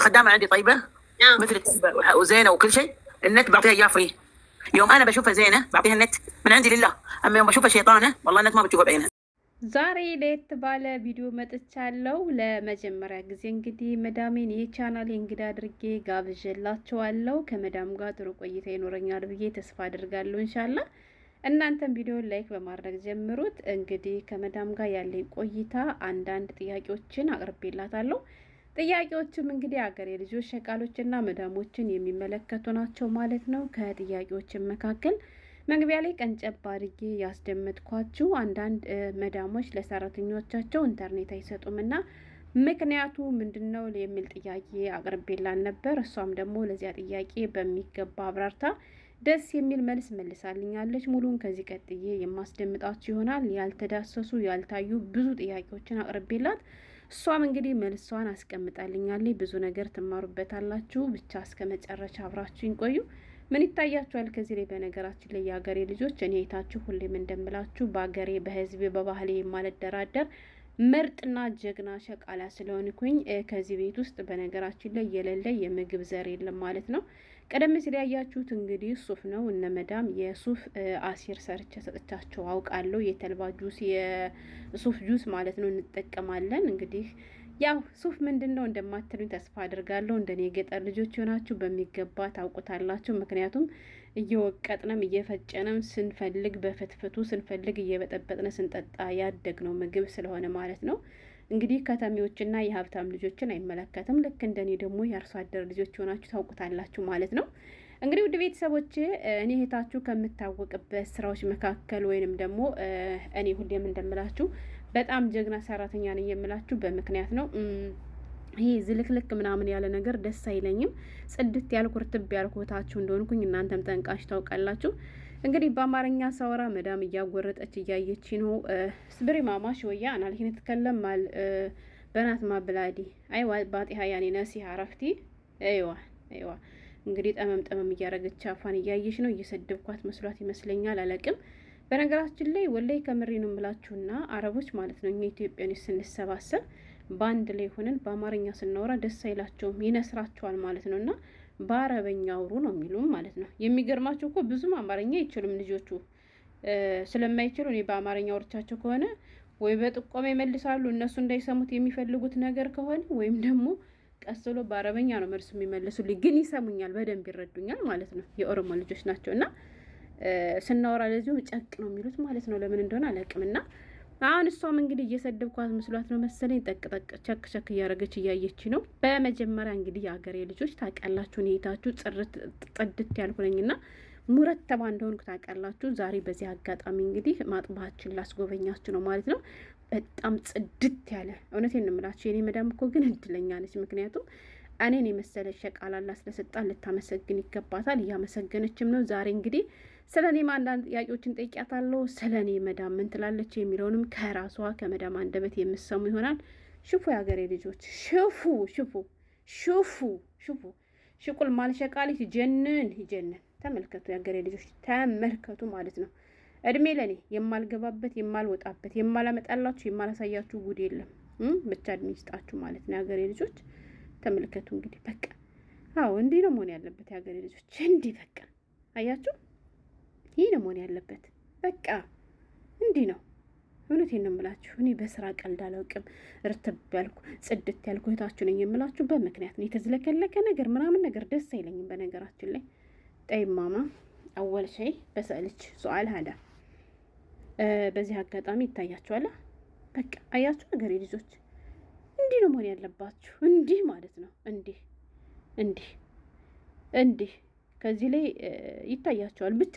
الخدامه عندي طيبه مثل وزينه وكل شيء. النت بعطيها اياه فري. يوم انا بشوفها زينه بعطيها النت من عندي لله، اما يوم بشوفها شيطانه والله النت ما بتشوفها بعينها። ዛሬ ለየት ባለ ቪዲዮ መጥቻለሁ። ለመጀመሪያ ጊዜ እንግዲህ መዳሜን የቻናሌ እንግዳ አድርጌ ጋብዤላችኋለሁ። ከመዳም ጋር ጥሩ ቆይታ ይኖረኛል ብዬ ተስፋ አድርጋለሁ። ኢንሻአላህ እናንተም ቪዲዮን ላይክ በማድረግ ጀምሩት። እንግዲህ ከመዳም ጋር ያለኝ ቆይታ አንዳንድ ጥያቄዎችን አቅርቤላታለሁ። ጥያቄዎችም እንግዲህ አገሬ ልጆች ሸቃሎችና መዳሞችን የሚመለከቱ ናቸው ማለት ነው። ከጥያቄዎችም መካከል መግቢያ ላይ ቀንጨብ አድርጌ ያስደመጥኳችሁ አንዳንድ መዳሞች ለሰራተኞቻቸው ኢንተርኔት አይሰጡምና ምክንያቱ ምንድነው የሚል ጥያቄ አቅርቤላን ነበር። እሷም ደግሞ ለዚያ ጥያቄ በሚገባ አብራርታ ደስ የሚል መልስ መልሳልኛለች። ሙሉን ከዚህ ቀጥዬ የማስደምጣችሁ ይሆናል። ያልተዳሰሱ ያልታዩ ብዙ ጥያቄዎችን አቅርቤላት እሷም እንግዲህ መልሷን አስቀምጣልኛለች። ብዙ ነገር ትማሩበታላችሁ። ብቻ እስከ መጨረሻ አብራችሁኝ ቆዩ። ምን ይታያችኋል ከዚህ ላይ? በነገራችን ላይ የሀገሬ ልጆች እኔ የታችሁ ሁሌም እንደምላችሁ በሀገሬ በህዝቤ በባህሌ የማልደራደር ምርጥና ጀግና ሸቃላ ስለሆንኩኝ ከዚህ ቤት ውስጥ በነገራችን ላይ የሌለ የምግብ ዘር የለም ማለት ነው። ቀደም ሲል ያያችሁት እንግዲህ ሱፍ ነው። እነ መዳም የሱፍ አሲር ሰርቼ ሰጥቻቸው አውቃለሁ። የተልባ ጁስ የሱፍ ጁስ ማለት ነው እንጠቀማለን እንግዲህ ያው ሱፍ ምንድነው እንደማትሉኝ ተስፋ አድርጋለሁ። እንደኔ የገጠር ልጆች ሆናችሁ በሚገባ ታውቁታላችሁ። ምክንያቱም እየወቀጥንም እየፈጨንም ስንፈልግ በፍትፍቱ ስንፈልግ እየበጠበጥነ ስንጠጣ ያደግነው ምግብ ስለሆነ ማለት ነው። እንግዲህ ከተሜዎችና የሀብታም ልጆችን አይመለከትም። ልክ እንደኔ ደግሞ የአርሶ አደር ልጆች ሆናችሁ ታውቁታላችሁ ማለት ነው። እንግዲህ ውድ ቤተሰቦች እኔ እህታችሁ ከምታወቅበት ስራዎች መካከል ወይንም ደግሞ እኔ ሁሌም እንደምላችሁ በጣም ጀግና ሰራተኛ ነኝ የምላችሁ በምክንያት ነው። ይሄ ዝልክልክ ምናምን ያለ ነገር ደስ አይለኝም። ጽድት ያልኩ ርትብ ያልኩ እህታችሁ እንደሆንኩኝ እናንተም ጠንቃሽ ታውቃላችሁ። እንግዲህ በአማርኛ ሳወራ መዳም እያጎረጠች እያየች ነው። ስብሪ ማማሽ ወያ አናልኪን ተከለም ማል በናት ማብላዲ አይዋ ባጢሃ ያኔ ነሲሃ አረፍቲ አይዋ አይዋ እንግዲህ ጠመም እያረገች አፋን እያየች ነው። እየሰደብኳት መስሏት ይመስለኛል፣ አለቅም። በነገራችን ላይ ወላይ ከምሬ ነው የምላችሁና አረቦች ማለት ነው እኛ ኢትዮጵያኖች ስንሰባሰብ በአንድ ላይ ሆነን በአማርኛ ስናወራ ደስ አይላቸውም፣ ይነስራቸዋል ማለት ነውና በአረበኛ አውሩ ነው የሚሉም ማለት ነው። የሚገርማችሁ እኮ ብዙም አማርኛ አይችሉም ልጆቹ። ስለማይችሉ እኔ በአማርኛ አውርቻቸው ከሆነ ወይ በጥቆማ ይመልሳሉ እነሱ እንዳይሰሙት የሚፈልጉት ነገር ከሆነ ወይም ደግሞ ቀስ ብሎ በአረበኛ ነው መልሱ የሚመልሱልኝ። ግን ይሰሙኛል፣ በደንብ ይረዱኛል ማለት ነው። የኦሮሞ ልጆች ናቸውና ስናወራ ለዚሁ ጨቅ ነው የሚሉት ማለት ነው። ለምን እንደሆነ አላውቅምና አሁን እሷም እንግዲህ እየሰደብኳት መስሏት ነው መሰለኝ ጠቅ ቸክ እያደረገች እያየች ነው። በመጀመሪያ እንግዲህ የሀገሬ ልጆች ታውቃላችሁ፣ እኔታችሁ ጥድት ያልኩነኝና ሙረተባ እንደሆንኩ ታውቃላችሁ። ዛሬ በዚህ አጋጣሚ እንግዲህ ማጥባችን ላስጎበኛችሁ ነው ማለት ነው። በጣም ጽድት ያለ እውነቴን ነው የምላችሁ። የኔ መዳም እኮ ግን እድለኛ ነች። ምክንያቱም እኔን የመሰለ ሸቃላላ ስለሰጣን ልታመሰግን ይገባታል። እያመሰገነችም ነው። ዛሬ እንግዲህ ስለ እኔም አንዳንድ ጥያቄዎችን ጠይቂያታለሁ። ስለ እኔ መዳም ምን ትላለች የሚለውንም ከራሷ ከመዳም አንደበት የምሰሙ ይሆናል። ሽፉ የሀገሬ ልጆች ሽፉ ሽፉ ሽፉ ሽፉ ሽቁል ማልሸቃሊት ጀንን ይጀንን። ተመልከቱ የሀገሬ ልጆች ተመልከቱ ማለት ነው። እድሜ ለኔ የማልገባበት የማልወጣበት የማላመጣላችሁ የማላሳያችሁ ጉድ የለም። ብቻ እድሜ ይስጣችሁ ማለት ነው የሀገሬ ልጆች። ተመልከቱ እንግዲህ በቃ አዎ እንዲህ ነው መሆን ያለበት የሀገሬ ልጆች። እንዲህ በቃ አያችሁ፣ ይህ ነው መሆን ያለበት። በቃ እንዲህ ነው። እውነቴን ነው የምላችሁ። እኔ በስራ ቀልድ አላውቅም። ርትብ ያልኩ ጽድት ያልኩ እህታችሁ ነኝ የምላችሁ በምክንያት ነው። የተዝለከለከ ነገር ምናምን ነገር ደስ አይለኝም በነገራችን ላይ። ጠይብ ማማ አወል ሸይ በሰልች ሱአል ሀዳ በዚህ አጋጣሚ ይታያችኋል። በቃ አያችሁ ሀገሬ ልጆች እንዲህ ነው መሆን ያለባችሁ። እንዲህ ማለት ነው። እንዲህ እንዲህ እንዲህ ከዚህ ላይ ይታያችኋል። ብቻ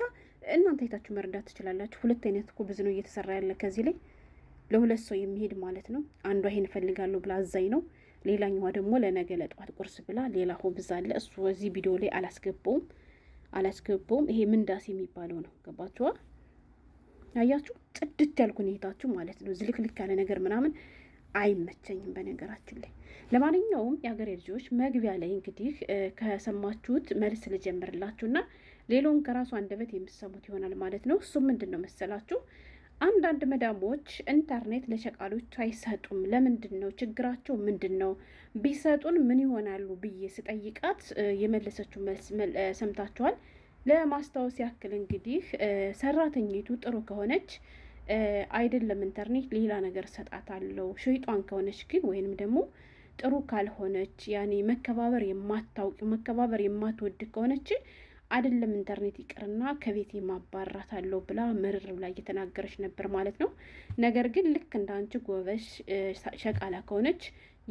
እናንተ አይታችሁ መረዳት ትችላላችሁ። ሁለት አይነት እኮ ብዙ ነው እየተሰራ ያለ ከዚህ ላይ ለሁለት ሰው የሚሄድ ማለት ነው። አንዷ ይሄን እፈልጋለሁ ብላ አዛኝ ነው። ሌላኛዋ ደግሞ ለነገ ለጧት ቁርስ ብላ ሌላ ሆብዝ አለ። እሱ እዚህ ቪዲዮ ላይ አላስገባውም። ይሄ ምንዳስ የሚባለው ነው። ገባችኋ? አያችሁ ጽድት ያልኩ ሁኔታችሁ ማለት ነው። ዝልክልክ ያለ ነገር ምናምን አይመቸኝም በነገራችን ላይ። ለማንኛውም የሀገሬ ልጆች መግቢያ ላይ እንግዲህ ከሰማችሁት መልስ ልጀምርላችሁና ሌላውን ከራሱ አንደበት የምትሰሙት ይሆናል ማለት ነው። እሱም ምንድን ነው መሰላችሁ? አንዳንድ መዳሞች ኢንተርኔት ለሸቃሎች አይሰጡም። ለምንድን ነው ችግራቸው? ምንድን ነው? ቢሰጡን ምን ይሆናሉ ብዬ ስጠይቃት የመለሰችው መልስ ሰምታችኋል። ለማስታወስ ያክል እንግዲህ ሰራተኛይቱ ጥሩ ከሆነች አይደለም ኢንተርኔት ሌላ ነገር ሰጣታለሁ። ሸይጧን ከሆነች ግን ወይንም ደግሞ ጥሩ ካልሆነች ያኔ መከባበር የማታውቅ መከባበር የማትወድ ከሆነች አይደለም ኢንተርኔት ይቅርና ከቤት ማባራት አለው ብላ ምርር ላይ እየተናገረች ነበር ማለት ነው። ነገር ግን ልክ እንዳንቺ ጎበሽ ሸቃላ ከሆነች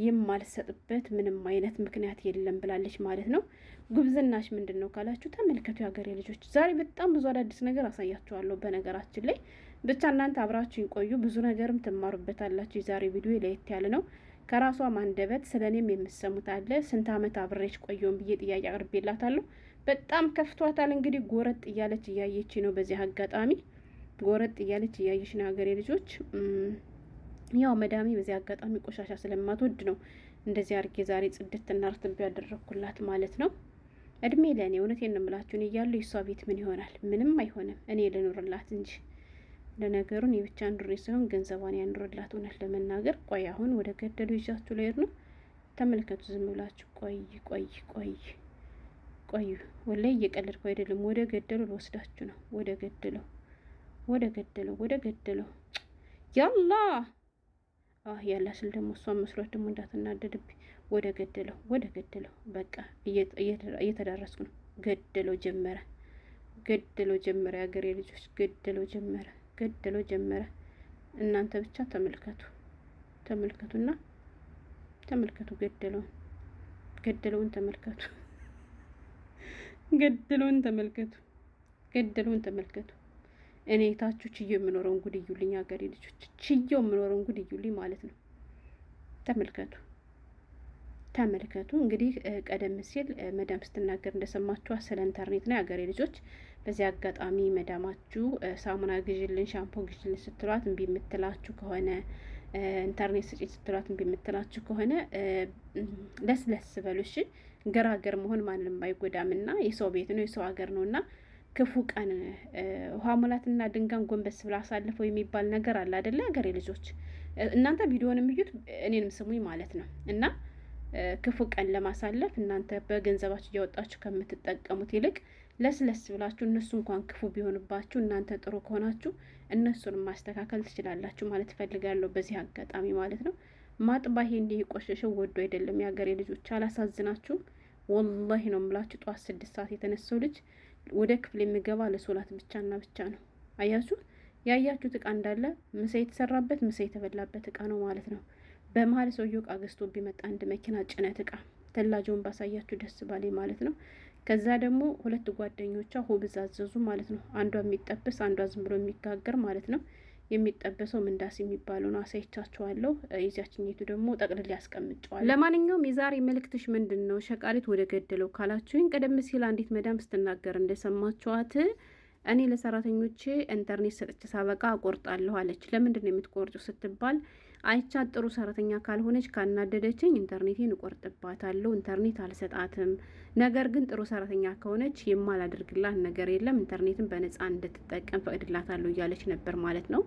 የማልሰጥበት ምንም አይነት ምክንያት የለም ብላለች ማለት ነው። ጉብዝናሽ ምንድን ነው ካላችሁ ተመልከቱ የሀገሬ ልጆች። ዛሬ በጣም ብዙ አዳዲስ ነገር አሳያችኋለሁ። በነገራችን ላይ ብቻ እናንተ አብራችሁ ይቆዩ፣ ብዙ ነገርም ትማሩበታላችሁ። የዛሬ ቪዲዮ ለየት ያለ ነው። ከራሷ አንደበት ስለ እኔም የምሰሙት አለ። ስንት ዓመት አብሬሽ ቆየውን ብዬ ጥያቄ አቅርቤላታለሁ። በጣም ከፍቷታል። እንግዲህ ጎረጥ እያለች እያየች ነው። በዚህ አጋጣሚ ጎረጥ እያለች እያየች ነው ሀገሬ ልጆች። ያው መዳሜ በዚህ አጋጣሚ ቆሻሻ ስለማትወድ ነው እንደዚህ አርጌ ዛሬ ጽድት እና ርትብ ያደረኩላት ማለት ነው። እድሜ ለእኔ እውነቴን ነው የምላችሁ። እኔ እያለሁ የሷ ቤት ምን ይሆናል? ምንም አይሆንም። እኔ ልኑርላት እንጂ ለነገሩን የብቻ ኑሬ ሳይሆን ገንዘቧን ያኑርላት። እውነት ለመናገር ቆይ አሁን ወደ ገደሉ ይዣችሁ ልሄድ ነው። ተመልከቱ ዝም ብላችሁ ቆይ ቆይ ቆይ ቆዩ። ወላይ እየቀለድኩ አይደለም። ወደ ገደሉ ልወስዳችሁ ነው። ወደ ገደለው ወደ ገደለው ወደ ገደለው ያላ ያላ ስል ደግሞ እሷን መስሏት ደግሞ እንዳትናደድብኝ። ወደ ገደለው ወደ ገደለው በቃ እየተዳረስኩ ነው። ገደለው ጀመረ ገደለው ጀመረ። የሀገሬ ልጆች ገደለው ጀመረ ገደለው ጀመረ። እናንተ ብቻ ተመልከቱ ተመልከቱና ተመልከቱ። ገደለውን ገደለውን ተመልከቱ። ገደለውን ተመልከቱ። ገደለውን ተመልከቱ። እኔ ታችሁ ችዬ የምኖረውን ጉድ እዩልኝ ሀገሬ ልጆች፣ ችዬው የምኖረውን ጉድ እዩልኝ ማለት ነው። ተመልከቱ ተመልከቱ። እንግዲህ ቀደም ሲል መዳም ስትናገር እንደሰማችኋት ስለ ኢንተርኔት ነው ሀገሬ ልጆች። በዚህ አጋጣሚ መዳማችሁ ሳሙና ግዥልን፣ ሻምፖ ግዥልን ስትሏት እምቢ የምትላችሁ ከሆነ ኢንተርኔት ስጪ ስትሏት እምቢ የምትላችሁ ከሆነ ለስለስ በሉ እሺ። ገራገር መሆን ማንንም አይጎዳምና የሰው ቤት ነው የሰው ሀገር ነውና ክፉ ቀን ውሃ ሙላትና ድንጋን ጎንበስ ብላ አሳልፈው የሚባል ነገር አለ አይደለ ሀገሬ ልጆች። እናንተ ቪዲዮንም እዩት እኔንም ስሙኝ ማለት ነው። እና ክፉ ቀን ለማሳለፍ እናንተ በገንዘባችሁ እያወጣችሁ ከምትጠቀሙት ይልቅ ለስለስ ብላችሁ እነሱ እንኳን ክፉ ቢሆንባችሁ እናንተ ጥሩ ከሆናችሁ እነሱን ማስተካከል ትችላላችሁ ማለት እፈልጋለሁ በዚህ አጋጣሚ ማለት ነው። ማጥባሄ እንዲህ የቆሸሸው ወዶ አይደለም የሀገሬ ልጆች። አላሳዝናችሁም? ወላሂ ነው የምላችሁ። ጠዋት 6 ሰዓት የተነሳው ልጅ ወደ ክፍል የሚገባ ለሶላት ብቻና ብቻ ነው። አያችሁ ያያችሁት እቃ እንዳለ ምሳ የተሰራበት ምሳ የተበላበት እቃ ነው ማለት ነው። በመሀል ሰውየው እቃ ገዝቶ ቢመጣ አንድ መኪና ጭነት እቃ ተላጀውን ባሳያችሁ ደስ ባሌ ማለት ነው። ከዛ ደግሞ 2 ጓደኞቿ ሆብዝ አዘዙ ማለት ነው። አንዷ የሚጠበስ አንዷ ዝም ብሎ የሚጋገር ማለት ነው። የሚጠበሰው ምንዳስ የሚባለው ነው። አሳይቻችኋለሁ። የዚያችኝቱ ደግሞ ጠቅልል ያስቀምጨዋል። ለማንኛውም የዛሬ መልእክትሽ ምንድን ነው ሸቃሊት ወደ ገደለው ካላችሁኝ፣ ቀደም ሲል አንዲት መዳም ስትናገር እንደሰማችኋት እኔ ለሰራተኞቼ ኢንተርኔት ሰጥቼ ሳበቃ አቆርጣለሁ አለች። ለምንድን ነው የምትቆርጩ ስትባል አይቻት ጥሩ ሰራተኛ ካልሆነች ካናደደችኝ ኢንተርኔቴን እቆርጥባታለሁ፣ ኢንተርኔት አልሰጣትም። ነገር ግን ጥሩ ሰራተኛ ከሆነች የማላደርግላት ነገር የለም፣ ኢንተርኔትን በነፃ እንድትጠቀም ፈቅድላታለሁ እያለች ነበር ማለት ነው።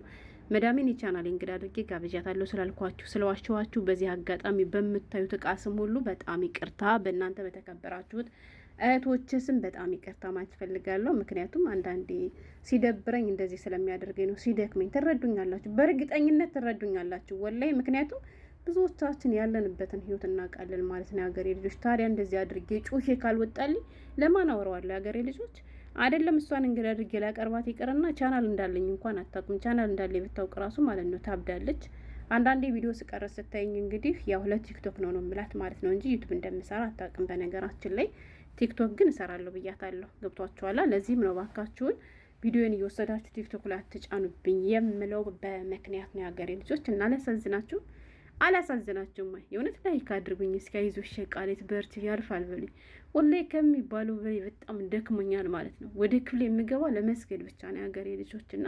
መዳሜን የቻናሌ እንግዳ አድርጌ ጋብዣታለሁ ስላልኳችሁ ስለዋሸኋችሁ በዚህ አጋጣሚ በምታዩት እቃ ስም ሁሉ በጣም ይቅርታ። በእናንተ በተከበራችሁት እህቶች ስም በጣም ይቅርታ ማለት ፈልጋለሁ። ምክንያቱም አንዳንዴ ሲደብረኝ እንደዚህ ስለሚያደርገኝ ነው። ሲደክመኝ ትረዱኛላችሁ፣ በእርግጠኝነት ትረዱኛላችሁ ወላሂ። ምክንያቱም ብዙዎቻችን ያለንበትን ህይወት እናውቃለን ማለት ነው የሀገሬ ልጆች። ታዲያ እንደዚህ አድርጌ ጩሄ ካልወጣልኝ ለማን አወራዋለሁ? የሀገሬ ልጆች አይደለም እሷን እንግዲህ አድርጌ ላቀርባት ይቅርና ቻናል እንዳለኝ እንኳን አታውቅም። ቻናል እንዳለኝ ብታውቅ ራሱ ማለት ነው ታብዳለች። አንዳንዴ ቪዲዮ ስቀረጽ ስታይኝ እንግዲህ ያው ለቲክቶክ ነው ምላት ማለት ነው እንጂ ዩቱብ እንደምሰራ አታውቅም። በነገራችን ላይ ቲክቶክ ግን እሰራለሁ ብያታለሁ። ገብቷችኋላ? ለዚህም ነው ባካችሁን ቪዲዮን እየወሰዳችሁ ቲክቶክ ላይ አትጫኑብኝ የምለው በምክንያት ነው የሀገሬ ልጆች። እና አላሳዝናችሁም? የእውነት ላይክ አድርጉኝ እስኪ። አይዞሽ ሸቃሌት በርቺ ያልፋል በሉኝ። ወላሂ ከሚባለው በላይ በጣም ደክሞኛል ማለት ነው። ወደ ክፍል የምገባ ለመስገድ ብቻ ነው የሀገሬ ልጆች። እና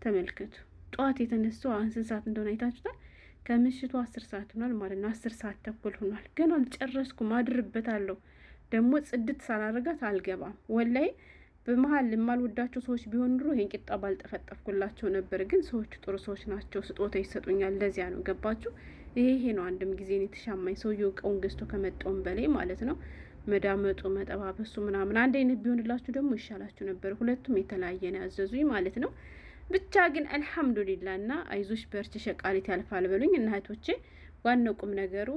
ተመልከቱ ጠዋት የተነሳው አሁን ስንት ሰዓት እንደሆነ አይታችሁታል? ከምሽቱ 10 ሰዓት ሆኗል ማለት ነው። 10 ሰዓት ተኩል ሆኗል። ግን አልጨረስኩም፣ አድርበታለሁ ደግሞ ጽድት ሳላረጋት አልገባም። ወላይ በመሀል የማልወዳቸው ሰዎች ቢሆን ኑሮ ይሄን ቂጣ ባልጠፈጠፍኩላቸው ነበር። ግን ሰዎቹ ጥሩ ሰዎች ናቸው፣ ስጦታ ይሰጡኛል። ለዚያ ነው ገባችሁ? ይሄ ነው አንድም ጊዜ የተሻማኝ ሰውየው እቃውን ገዝቶ ከመጣውም በላይ ማለት ነው። መዳመጡ መጠባበሱ ምናምን አንድ አይነት ቢሆንላችሁ ደግሞ ይሻላችሁ ነበር። ሁለቱም የተለያየ ነው ያዘዙኝ ማለት ነው። ብቻ ግን አልሐምዱሊላ እና አይዞሽ በርቺ ሸቃሊት ያልፋል በሉኝ እና እህቶቼ። ዋናው ቁም ነገሩ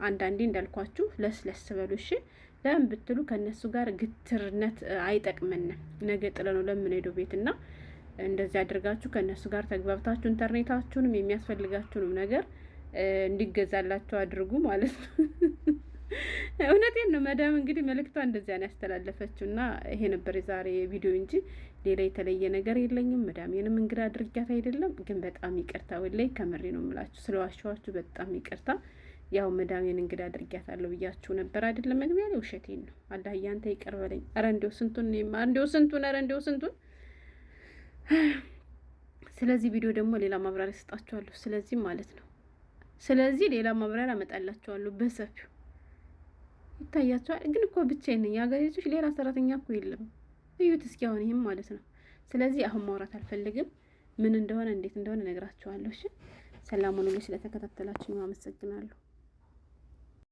አንዳንዴ እንዳልኳችሁ ለስለስ በሉሽ። ለምን ብትሉ ከነሱ ጋር ግትርነት አይጠቅምንም። ነገ ጥለ ነው ለምንሄደው ቤትና እንደዚህ አድርጋችሁ ከነሱ ጋር ተግባብታችሁ ኢንተርኔታችሁንም የሚያስፈልጋችሁንም ነገር እንዲገዛላችሁ አድርጉ ማለት ነው። እውነቴን ነው። መዳም እንግዲህ መልእክቷ እንደዚያ ነው ያስተላለፈችው እና ይሄ ነበር የዛሬ ቪዲዮ እንጂ ሌላ የተለየ ነገር የለኝም። መዳሜንም እንግዳ አድርጊያት አይደለም፣ ግን በጣም ይቅርታ ወላሂ ከምሬ ነው የምላችሁ። ስለዋሸኋችሁ በጣም ይቅርታ። ያው መዳሜን እንግዳ አድርጊያታለሁ ብያችሁ ነበር አይደለም? መግቢያ ላይ ውሸቴን ነው። አላህ ያንተ ይቅር በለኝ። ኧረ እንደው ስንቱን ስንቱን። ስለዚህ ቪዲዮ ደግሞ ሌላ ማብራሪያ ሰጣችኋለሁ። ስለዚህ ማለት ነው ሌላ ማብራሪያ አመጣላችኋለሁ በሰፊው ይታያቸዋል። ግን እኮ ብቻዬን ነኝ። የሀገሪቱ ሌላ ሰራተኛ እኮ የለም። እዩት እስኪ አሁን ይህም ማለት ነው። ስለዚህ አሁን ማውራት አልፈልግም። ምን እንደሆነ እንዴት እንደሆነ ነግራችኋለሁ። እሺ፣ ሰላም ሁኑ። ስለተከታተላችሁ አመሰግናለሁ።